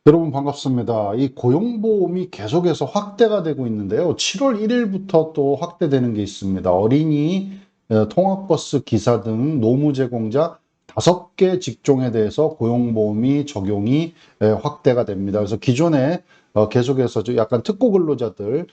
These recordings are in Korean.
여러분 반갑습니다. 이 고용보험이 계속해서 확대가 되고 있는데요. 7월 1일부터 또 확대되는 게 있습니다. 어린이, 통학버스 기사 등 노무 제공자 5개 직종에 대해서 고용보험이 적용이 확대가 됩니다. 그래서 기존에 계속해서 약간 특고 근로자들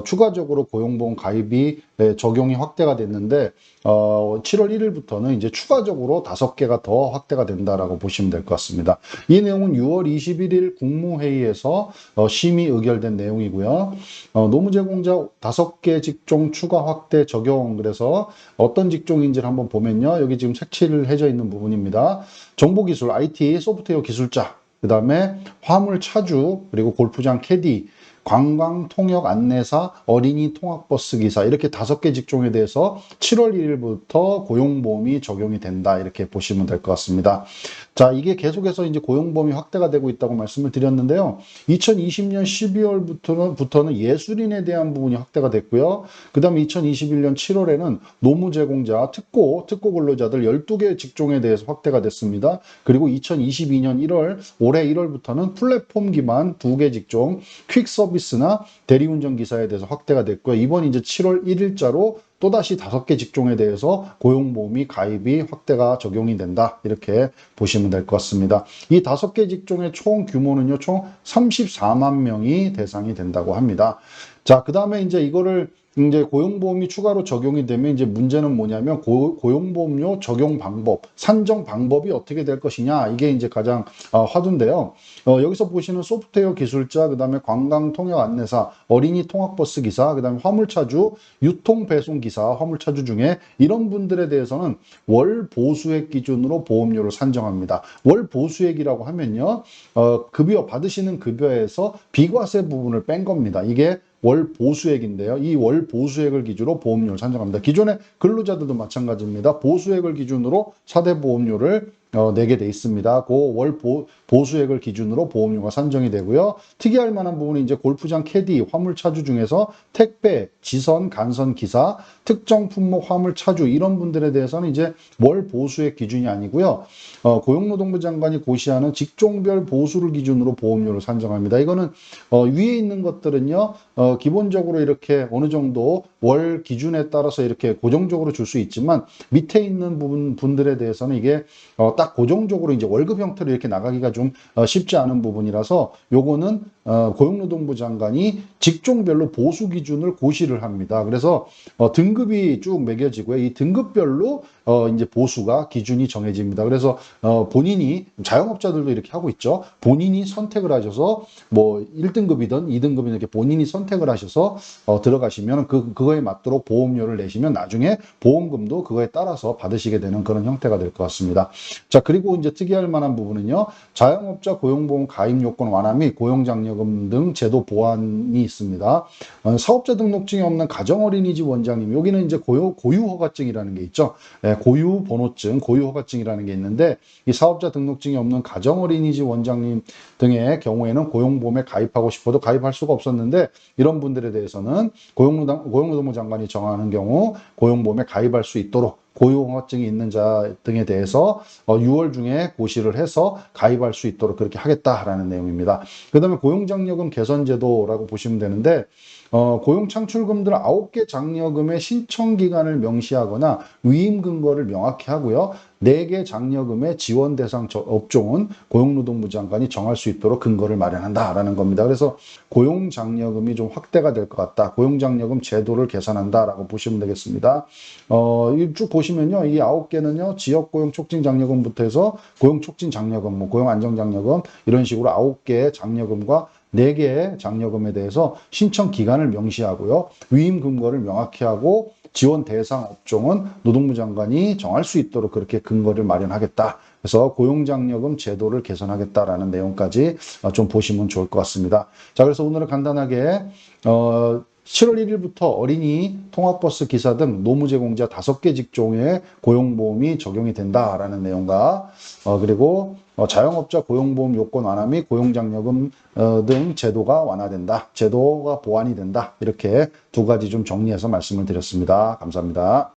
추가적으로 고용보험 가입이 적용이 확대가 됐는데 7월 1일부터는 이제 추가적으로 5개가 더 확대가 된다라고 보시면 될 것 같습니다. 이 내용은 6월 21일 국무회의에서 심의 의결된 내용이고요. 노무제공자 5개 직종 추가 확대 적용, 그래서 어떤 직종인지를 한번 보면요. 여기 지금 색칠을 해져 있는 부분입니다. 정보기술, IT, 소프트웨어 기술자, 그 다음에 화물 차주, 그리고 골프장 캐디, 관광 통역 안내사, 어린이 통학버스 기사, 이렇게 5개 직종에 대해서 7월 1일부터 고용보험이 적용이 된다, 이렇게 보시면 될 것 같습니다. 자, 이게 계속해서 이제 고용보험이 확대가 되고 있다고 말씀을 드렸는데요. 2020년 12월부터는 예술인에 대한 부분이 확대가 됐고요. 그 다음에 2021년 7월에는 노무제공자, 특고 근로자들 12개 직종에 대해서 확대가 됐습니다. 그리고 2022년 1월, 올해 1월부터는 플랫폼 기반 2개 직종, 퀵 서비스나 대리운전 기사에 대해서 확대가 됐고요. 이번 이제 7월 1일자로 또다시 5개 직종에 대해서 고용보험이 가입이 확대가 적용이 된다, 이렇게 보시면 될 것 같습니다. 이 5개 직종의 총 규모는요, 총 34만 명이 대상이 된다고 합니다. 자, 그 다음에 이제 이거를 이제 고용보험이 추가로 적용이 되면 이제 문제는 뭐냐면 고용보험료 적용 방법, 산정 방법이 어떻게 될 것이냐, 이게 이제 가장 화두인데요. 여기서 보시는 소프트웨어 기술자, 그 다음에 관광 통역 안내사, 어린이 통학버스 기사, 그 다음에 화물차주, 유통 배송 기사, 화물차주 중에 이런 분들에 대해서는 월 보수액 기준으로 보험료를 산정합니다. 월 보수액이라고 하면요, 급여 받으시는 급여에서 비과세 부분을 뺀 겁니다. 이게 월 보수액인데요. 이 월 보수액을 기준으로 보험료를 산정합니다. 기존의 근로자들도 마찬가지입니다. 보수액을 기준으로 4대 보험료를 내게 돼 있습니다. 그 월 보수액을 기준으로 보험료가 산정이 되고요. 특이할 만한 부분이 이제 골프장 캐디, 화물 차주 중에서 택배, 지선, 간선 기사, 특정 품목 화물 차주, 이런 분들에 대해서는 이제 월 보수액 기준이 아니고요. 고용노동부 장관이 고시하는 직종별 보수를 기준으로 보험료를 산정합니다. 이거는 위에 있는 것들은요, 기본적으로 이렇게 어느 정도 월 기준에 따라서 이렇게 고정적으로 줄 수 있지만, 밑에 있는 분들에 대해서는 이게 딱 고정적으로 이제 월급 형태로 이렇게 나가기가 좀 쉽지 않은 부분이라서, 요거는 고용노동부 장관이 직종별로 보수 기준을 고시를 합니다. 그래서 등급이 쭉 매겨지고요. 이 등급별로 이제 보수가 기준이 정해집니다. 그래서 본인이, 자영업자들도 이렇게 하고 있죠. 본인이 선택을 하셔서 뭐 1등급이든 2등급이든 이렇게 본인이 선택을 하셔서 들어가시면 그거에 맞도록 보험료를 내시면 나중에 보험금도 그거에 따라서 받으시게 되는 그런 형태가 될 것 같습니다. 자, 그리고 이제 특이할 만한 부분은요, 자영업자 고용보험 가입 요건 완화 및 고용장려금 등 제도 보완이 있습니다. 사업자 등록증이 없는 가정어린이집 원장님, 여기는 이제 고유허가증이라는 게 있죠. 고유번호증, 고유허가증이라는 게 있는데, 이 사업자 등록증이 없는 가정어린이집 원장님 등의 경우에는 고용보험에 가입하고 싶어도 가입할 수가 없었는데, 이런 분들에 대해서는 고용노동부 장관이 정하는 경우 고용보험에 가입할 수 있도록 고유허가증이 있는 자 등에 대해서 6월 중에 고시를 해서 가입할 수 있도록 그렇게 하겠다라는 내용입니다. 그 다음에 고용장려금 개선제도라고 보시면 되는데, 고용창출금들 9개 장려금의 신청 기간을 명시하거나 위임 근거를 명확히 하고요. 4개 장려금의 지원 대상 업종은 고용노동부 장관이 정할 수 있도록 근거를 마련한다라는 겁니다. 그래서 고용장려금이 좀 확대가 될 것 같다. 고용장려금 제도를 개선한다라고 보시면 되겠습니다. 쭉 보시면요, 이 9개는요, 지역고용 촉진 장려금부터 해서 고용 촉진 장려금, 뭐 고용 안정 장려금, 이런 식으로 9개의 장려금과 4개의 장려금에 대해서 신청 기간을 명시하고요. 위임 근거를 명확히 하고 지원 대상 업종은 노동부 장관이 정할 수 있도록 그렇게 근거를 마련하겠다. 그래서 고용장려금 제도를 개선하겠다라는 내용까지 좀 보시면 좋을 것 같습니다. 자, 그래서 오늘은 간단하게 7월 1일부터 어린이, 통학버스 기사 등 노무제공자 5개 직종에 고용보험이 적용이 된다라는 내용과 그리고 자영업자 고용보험 요건 완화 및 고용장려금 등 제도가 완화된다, 제도가 보완이 된다, 이렇게 2가지 좀 정리해서 말씀을 드렸습니다. 감사합니다.